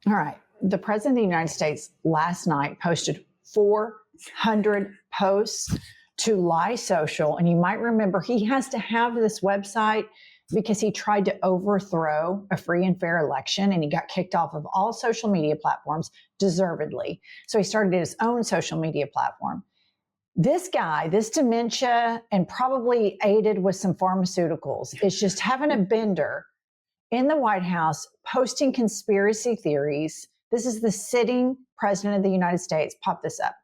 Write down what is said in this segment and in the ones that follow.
All right. The president of the United States last night posted 400 posts to Lie Social. And you might remember he has to have this website because he tried to overthrow a free and fair election and he got kicked off of all social media platforms deservedly. So he started his own social media platform. This guy, this dementia, and probably aided with some pharmaceuticals, is just having a bender in the White House posting conspiracy theories. This is the sitting president of the United States. Pop this up.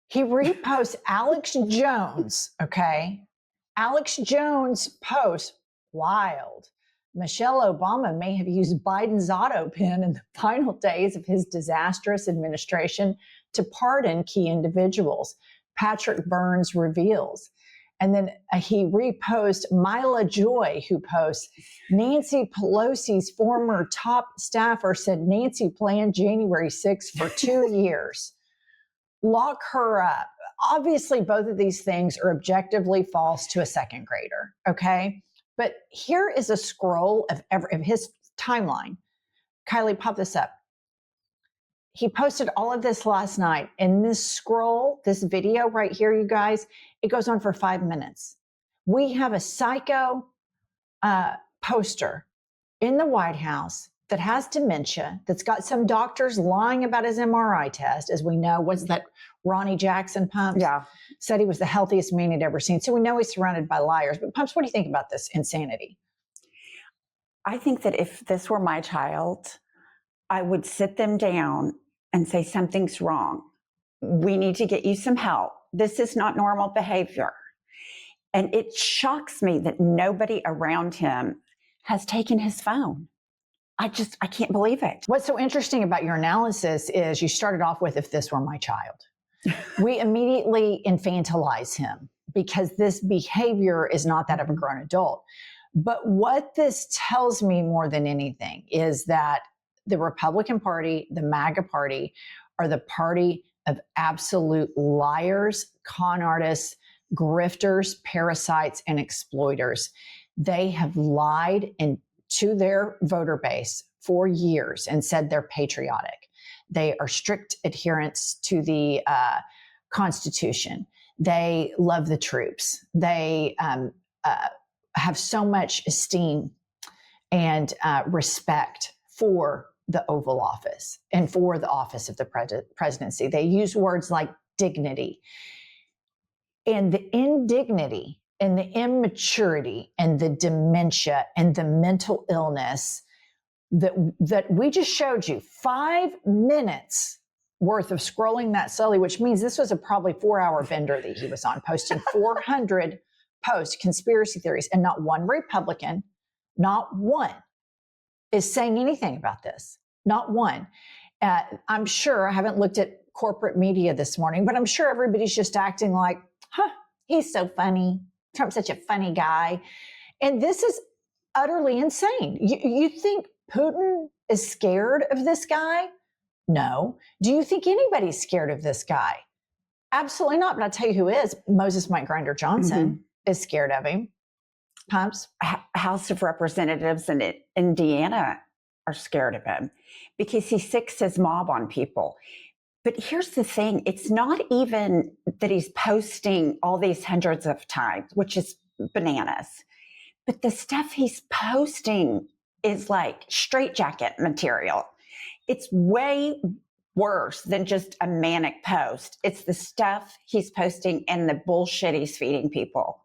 He reposts Alex Jones, okay? Alex Jones posts, wild. Michelle Obama may have used Biden's auto pen in the final days of his disastrous administration to pardon key individuals. Patrick Burns reveals. And then he reposts Mila Joy, who posts, Nancy Pelosi's former top staffer said Nancy planned January 6th for 2 years. Lock her up. Obviously, both of these things are objectively false to a second grader, okay? But here is a scroll of his timeline. Kylie, pop this up. He posted all of this last night. And this scroll, this video right here, you guys, it goes on for 5 minutes. We have a psycho poster in the White House that has dementia, that's got some doctors lying about his MRI test, as we know. Was that Ronnie Jackson, Pumps? Yeah. Said he was the healthiest man he'd ever seen. So we know he's surrounded by liars. But Pumps, what do you think about this insanity? I think that if this were my child, I would sit them down and say, something's wrong. We need to get you some help. This is not normal behavior. And it shocks me that nobody around him has taken his phone. I can't believe it. What's so interesting about your analysis is you started off with, if this were my child. We immediately infantilize him because this behavior is not that of a grown adult. But what this tells me more than anything is that the Republican Party, the MAGA Party, are the party of absolute liars, con artists, grifters, parasites, and exploiters. They have lied to their voter base for years and said they're patriotic. They are strict adherents to the Constitution. They love the troops. They have so much esteem and respect for the Oval Office and for the office of the presidency. They use words like dignity. And the indignity and the immaturity and the dementia and the mental illness that we just showed you, 5 minutes worth of scrolling that slowly, which means this was a probably 4-hour bender that he was on, posting 400 posts, conspiracy theories, and not one Republican, not one, is saying anything about this. Not one. I'm sure, I haven't looked at corporate media this morning, but I'm sure everybody's just acting like, he's so funny. Trump's such a funny guy. And this is utterly insane. You think Putin is scared of this guy? No. Do you think anybody's scared of this guy? Absolutely not. But I'll tell you who is. Moses Mike Grinder Johnson is scared of him. Pumps? House of Representatives in Indiana are scared of him because he sicks his mob on people. But here's the thing. It's not even that he's posting all these hundreds of times, which is bananas. But the stuff he's posting is like straitjacket material. It's way worse than just a manic post. It's the stuff he's posting and the bullshit he's feeding people.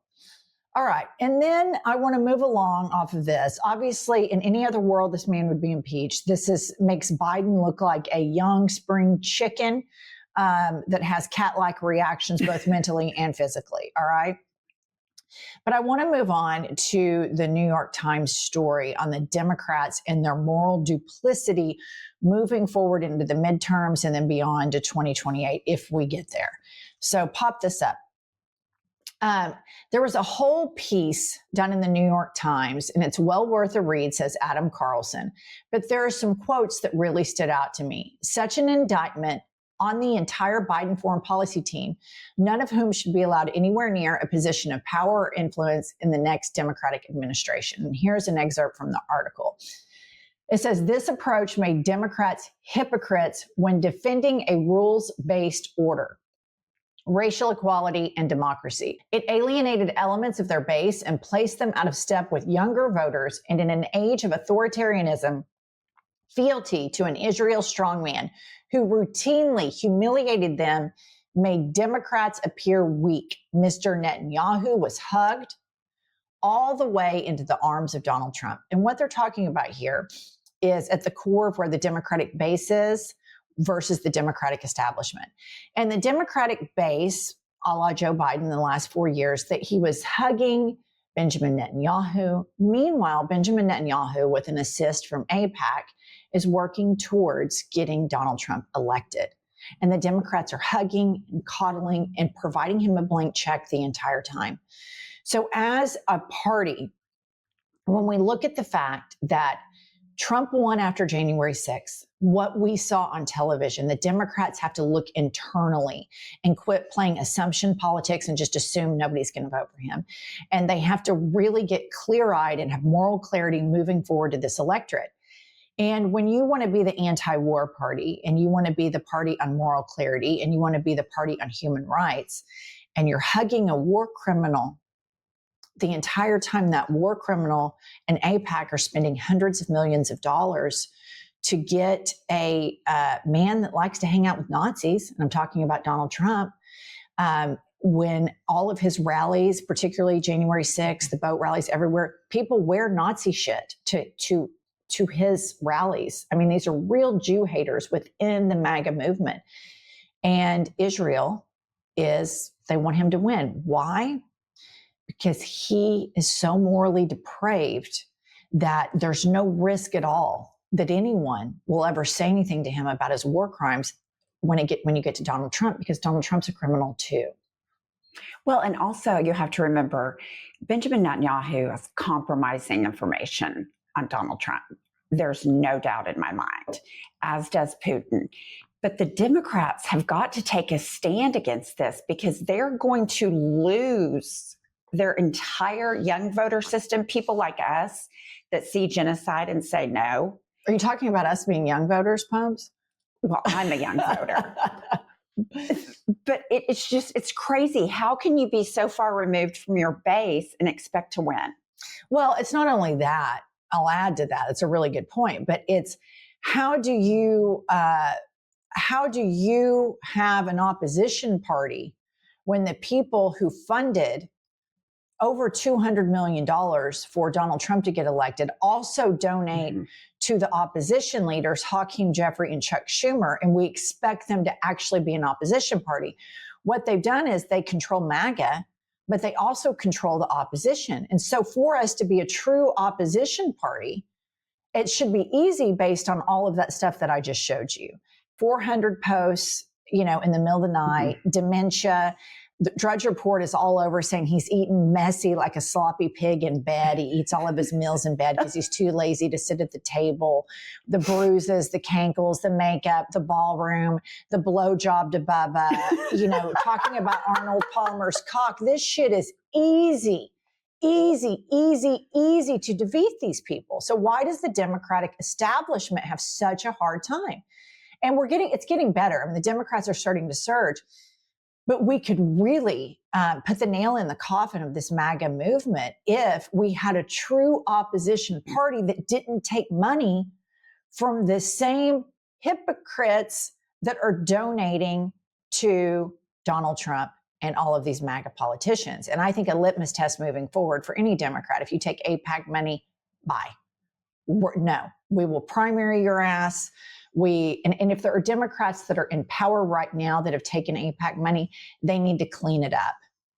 All right. And then I want to move along off of this. Obviously, in any other world, this man would be impeached. This makes Biden look like a young spring chicken that has cat-like reactions, both mentally and physically. All right. But I want to move on to the New York Times story on the Democrats and their moral duplicity moving forward into the midterms and then beyond to 2028, if we get there. So pop this up. There was a whole piece done in the New York Times, and it's well worth a read, says Adam Carlson. But there are some quotes that really stood out to me. Such an indictment on the entire Biden foreign policy team, none of whom should be allowed anywhere near a position of power or influence in the next Democratic administration. And here's an excerpt from the article. It says this approach made Democrats hypocrites when defending a rules-based order, racial equality, and democracy. It alienated elements of their base and placed them out of step with younger voters. And in an age of authoritarianism, fealty to an Israel strongman who routinely humiliated them made Democrats appear weak. Mr. Netanyahu was hugged all the way into the arms of Donald Trump. And what they're talking about here is at the core of where the Democratic base is versus the Democratic establishment. And the Democratic base, a la Joe Biden in the last 4 years, that he was hugging Benjamin Netanyahu. Meanwhile, Benjamin Netanyahu, with an assist from AIPAC, is working towards getting Donald Trump elected. And the Democrats are hugging and coddling and providing him a blank check the entire time. So as a party, when we look at the fact that Trump won after January 6th, what we saw on television, the Democrats have to look internally and quit playing assumption politics and just assume nobody's going to vote for him. And they have to really get clear-eyed and have moral clarity moving forward to this electorate. And when you want to be the anti-war party and you want to be the party on moral clarity and you want to be the party on human rights, and you're hugging a war criminal the entire time that war criminal and AIPAC are spending hundreds of millions of dollars to get a man that likes to hang out with Nazis, and I'm talking about Donald Trump, when all of his rallies, particularly January 6th, the boat rallies everywhere, people wear Nazi shit to his rallies. I mean, these are real Jew haters within the MAGA movement. And Israel they want him to win. Why? Because he is so morally depraved that there's no risk at all that anyone will ever say anything to him about his war crimes when you get to Donald Trump, because Donald Trump's a criminal too. Well, and also you have to remember Benjamin Netanyahu is compromising information on Donald Trump. There's no doubt in my mind, as does Putin. But the Democrats have got to take a stand against this because they're going to lose their entire young voter system, people like us that see genocide and say no. Are you talking about us being young voters, Pumps? Well, I'm a young voter. But it's crazy. How can you be so far removed from your base and expect to win? Well, it's not only that. I'll add to that. It's a really good point. But it's how do you have an opposition party when the people who funded over $200 million for Donald Trump to get elected also donate to the opposition leaders, Hakeem Jeffrey and Chuck Schumer, and we expect them to actually be an opposition party. What they've done is they control MAGA, but they also control the opposition. And so for us to be a true opposition party, it should be easy based on all of that stuff that I just showed you. 400 posts, in the middle of the night, dementia. The Drudge Report is all over saying he's eaten messy like a sloppy pig in bed. He eats all of his meals in bed because he's too lazy to sit at the table. The bruises, the cankles, the makeup, the ballroom, the blowjob to Bubba, talking about Arnold Palmer's cock. This shit is easy to defeat these people. So why does the Democratic establishment have such a hard time? And it's getting better. I mean, the Democrats are starting to surge. But we could really put the nail in the coffin of this MAGA movement if we had a true opposition party that didn't take money from the same hypocrites that are donating to Donald Trump and all of these MAGA politicians. And I think a litmus test moving forward for any Democrat, if you take AIPAC money, bye. No, we will primary your ass. And if there are Democrats that are in power right now that have taken AIPAC money, they need to clean it up.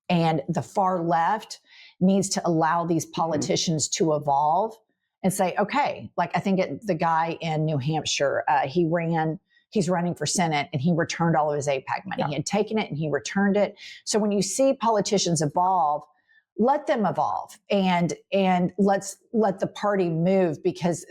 And the far left needs to allow these politicians to evolve and say, okay, like I think the guy in New Hampshire, he's running for Senate and he returned all of his AIPAC money. Yeah. He had taken it and he returned it. So when you see politicians evolve, let them evolve and let's let the party move, because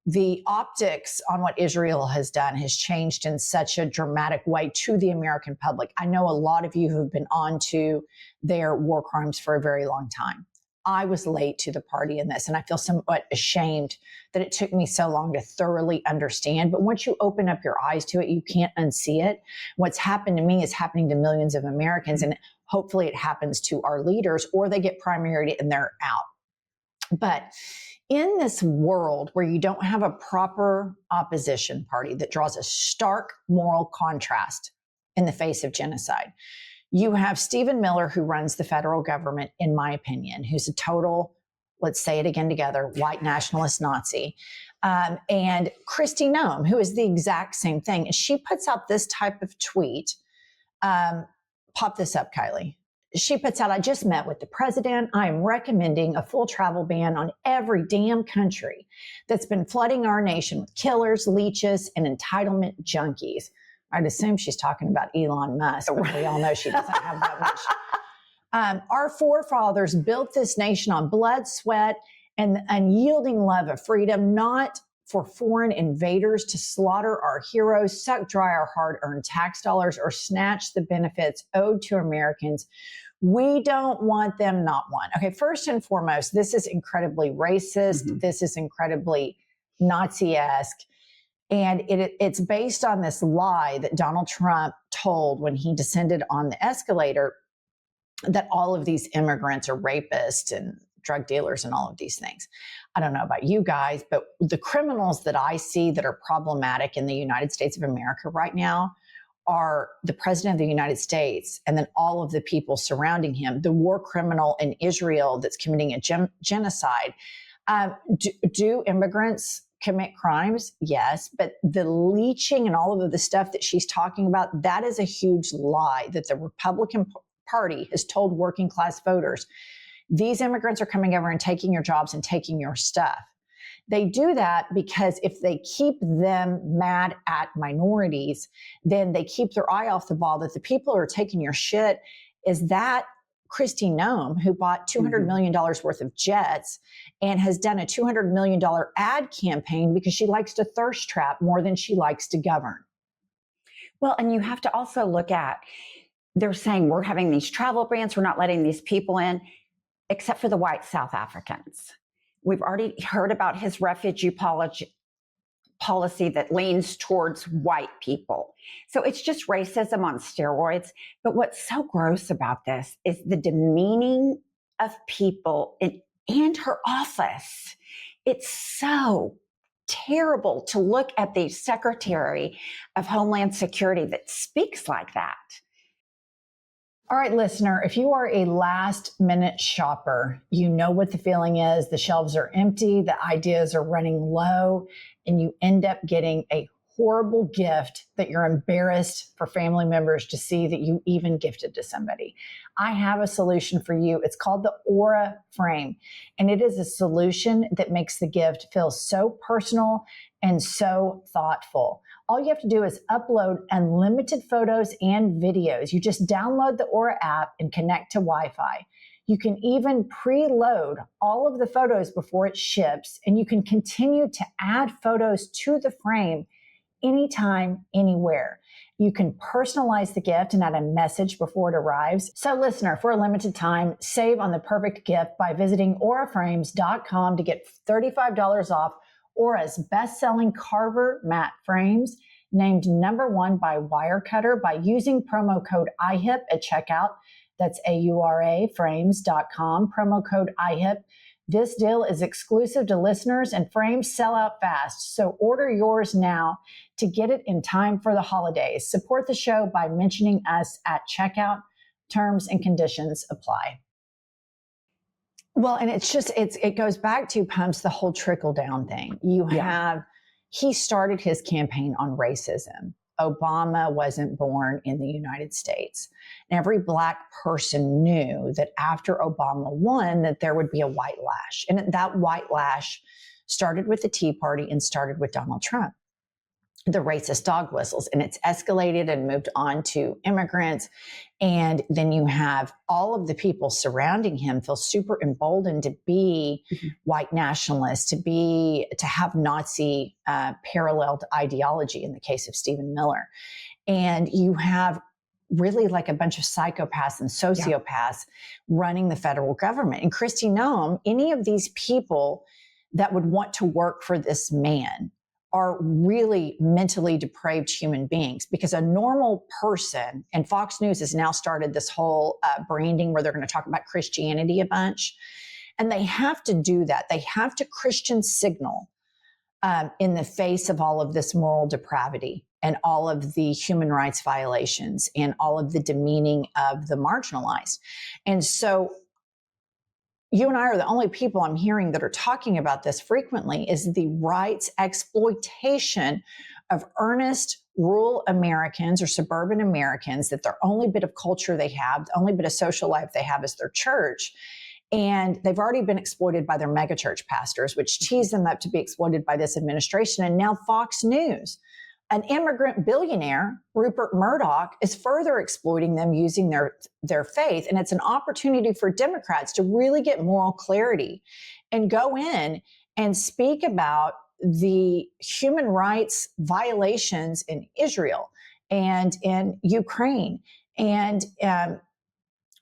the optics on what Israel has done has changed in such a dramatic way to the American public. I know a lot of you who've been on to their war crimes for a very long time. I was late to the party in this, and I feel somewhat ashamed that it took me so long to thoroughly understand. But once you open up your eyes to it, you can't unsee it. What's happened to me is happening to millions of Americans, and hopefully it happens to our leaders, or they get primaried and they're out. But in this world where you don't have a proper opposition party that draws a stark moral contrast in the face of genocide, you have Stephen Miller, who runs the federal government, in my opinion, who's a total, let's say it again together, white nationalist Nazi. And Kristi Noem, who is the exact same thing. And she puts out this type of tweet. Pop this up, Kylie. She puts out, I just met with the president. I am recommending a full travel ban on every damn country that's been flooding our nation with killers, leeches, and entitlement junkies. I'd assume she's talking about Elon Musk, but we all know she doesn't have that much. Our forefathers built this nation on blood, sweat, and unyielding love of freedom, not for foreign invaders to slaughter our heroes, suck dry our hard-earned tax dollars, or snatch the benefits owed to Americans. We don't want them, not one. Okay, first and foremost, this is incredibly racist. Mm-hmm. This is incredibly Nazi-esque. And it's based on this lie that Donald Trump told when he descended on the escalator, that all of these immigrants are rapists and drug dealers and all of these things. I don't know about you guys, but the criminals that I see that are problematic in the United States of America right now are the president of the United States and then all of the people surrounding him, the war criminal in Israel that's committing a genocide. Do immigrants commit crimes? Yes, but the leeching and all of the stuff that she's talking about, that is a huge lie that the Republican Party has told working class voters. These immigrants are coming over and taking your jobs and taking your stuff. They do that because if they keep them mad at minorities, then they keep their eye off the ball that the people who are taking your shit is that Kristi Noem, who bought $200 million worth of jets and has done a $200 million ad campaign because she likes to thirst trap more than she likes to govern. Well, and you have to also look at, they're saying we're having these travel bans, we're not letting these people in, except for the white South Africans. We've already heard about his refugee policy that leans towards white people. So it's just racism on steroids. But what's so gross about this is the demeaning of people and her office. It's so terrible to look at the Secretary of Homeland Security that speaks like that. All right, listener, if you are a last-minute shopper, you know what the feeling is. The shelves are empty, the ideas are running low, and you end up getting a horrible gift that you're embarrassed for family members to see that you even gifted to somebody. I have a solution for you. It's called the Aura Frame, and it is a solution that makes the gift feel so personal and so thoughtful. All you have to do is upload unlimited photos and videos. You just download the Aura app and connect to Wi-Fi. You can even preload all of the photos before it ships, and you can continue to add photos to the frame anytime, anywhere. You can personalize the gift and add a message before it arrives. So listener, for a limited time, save on the perfect gift by visiting auraframes.com to get $35 off Aura's best-selling Carver matte frames, named #1 by Wirecutter, by using promo code IHIP at checkout. That's auraframes.com, promo code IHIP. This deal is exclusive to listeners and frames sell out fast, so order yours now to get it in time for the holidays. Support the show by mentioning us at checkout. Terms and conditions apply. Well, and it goes back to Pumps, the whole trickle down thing. He started his campaign on racism. Obama wasn't born in the United States. And every Black person knew that after Obama won, that there would be a white lash. And that white lash started with the Tea Party and started with Donald Trump, the racist dog whistles, and it's escalated and moved on to immigrants. And then you have all of the people surrounding him feel super emboldened to be white nationalists, to have Nazi paralleled ideology in the case of Stephen Miller. And you have really like a bunch of psychopaths and sociopaths running the federal government. And Kristi Noem, any of these people that would want to work for this man are really mentally depraved human beings, because a normal person, and Fox News has now started this whole branding where they're going to talk about Christianity a bunch. And they have to do that. They have to Christian signal in the face of all of this moral depravity and all of the human rights violations and all of the demeaning of the marginalized. And so you and I are the only people I'm hearing that are talking about this frequently, is the rights exploitation of earnest rural Americans or suburban Americans, that their only bit of culture they have, the only bit of social life they have is their church. And they've already been exploited by their megachurch pastors, which tease them up to be exploited by this administration. And now Fox News, an immigrant billionaire, Rupert Murdoch, is further exploiting them using their faith. And it's an opportunity for Democrats to really get moral clarity and go in and speak about the human rights violations in Israel and in Ukraine, and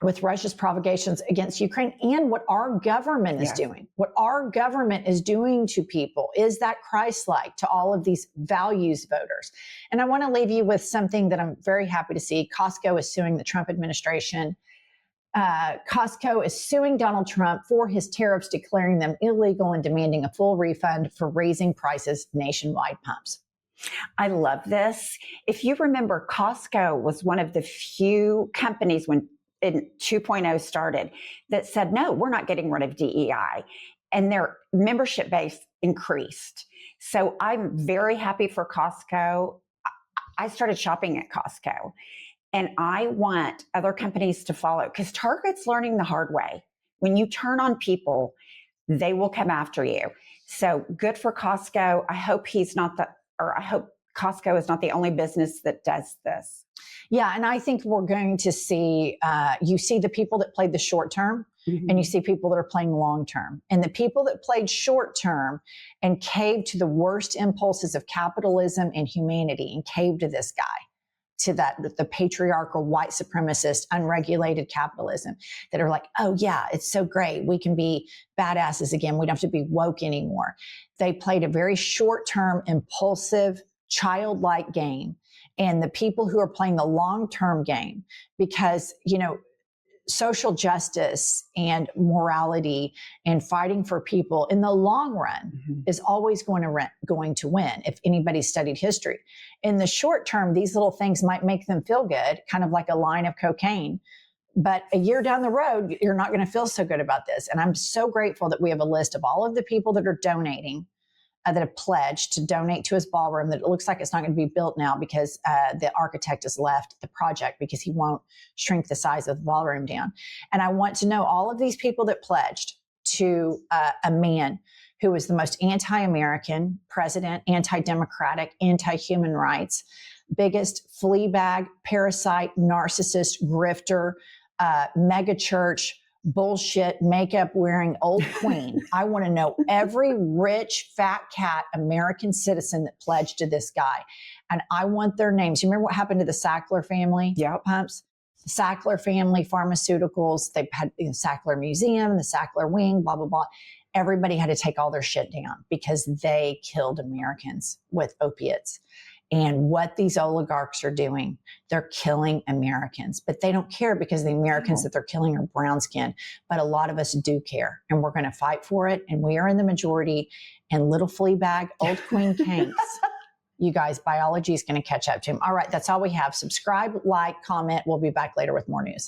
with Russia's provocations against Ukraine, and what our government is doing. What our government is doing to people, is that Christ-like to all of these values voters? And I want to leave you with something that I'm very happy to see. Costco is suing the Trump administration. Costco is suing Donald Trump for his tariffs, declaring them illegal and demanding a full refund for raising prices nationwide pumps. I love this. If you remember, Costco was one of the few companies when 2.0 started that said, no, we're not getting rid of DEI. And their membership base increased. So I'm very happy for Costco. I started shopping at Costco, and I want other companies to follow, because Target's learning the hard way. When you turn on people, they will come after you. So good for Costco. I hope I hope Costco is not the only business that does this. Yeah, and I think we're going to see, you see the people that played the short term, and you see people that are playing long term. And the people that played short term and caved to the worst impulses of capitalism and humanity, and caved to this guy, to the patriarchal, white supremacist, unregulated capitalism, that are like, oh yeah, it's so great. We can be badasses again. We don't have to be woke anymore. They played a very short-term, impulsive, childlike game. And the people who are playing the long-term game, because, social justice and morality and fighting for people in the long run is always going to win, if anybody studied history. In the short term, these little things might make them feel good, kind of like a line of cocaine. But a year down the road, you're not going to feel so good about this. And I'm so grateful that we have a list of all of the people that are donating, that have pledged to donate to his ballroom, that it looks like it's not going to be built now because the architect has left the project because he won't shrink the size of the ballroom down. And I want to know all of these people that pledged to a man who was the most anti-American president, anti-democratic, anti-human rights, biggest flea bag, parasite, narcissist, grifter, mega church, bullshit, makeup wearing old queen. I want to know every rich, fat cat American citizen that pledged to this guy. And I want their names. You remember what happened to the Sackler family? Pumps? The Sackler family, pharmaceuticals, they had the Sackler Museum, the Sackler Wing, blah, blah, blah. Everybody had to take all their shit down because they killed Americans with opiates. And what these oligarchs are doing, they're killing Americans, but they don't care, because the Americans that they're killing are brown skinned. But a lot of us do care, and we're going to fight for it. And we are in the majority. And little flea bag, old queen Kanks, you guys, biology is going to catch up to him. All right, that's all we have. Subscribe, like, comment. We'll be back later with more news.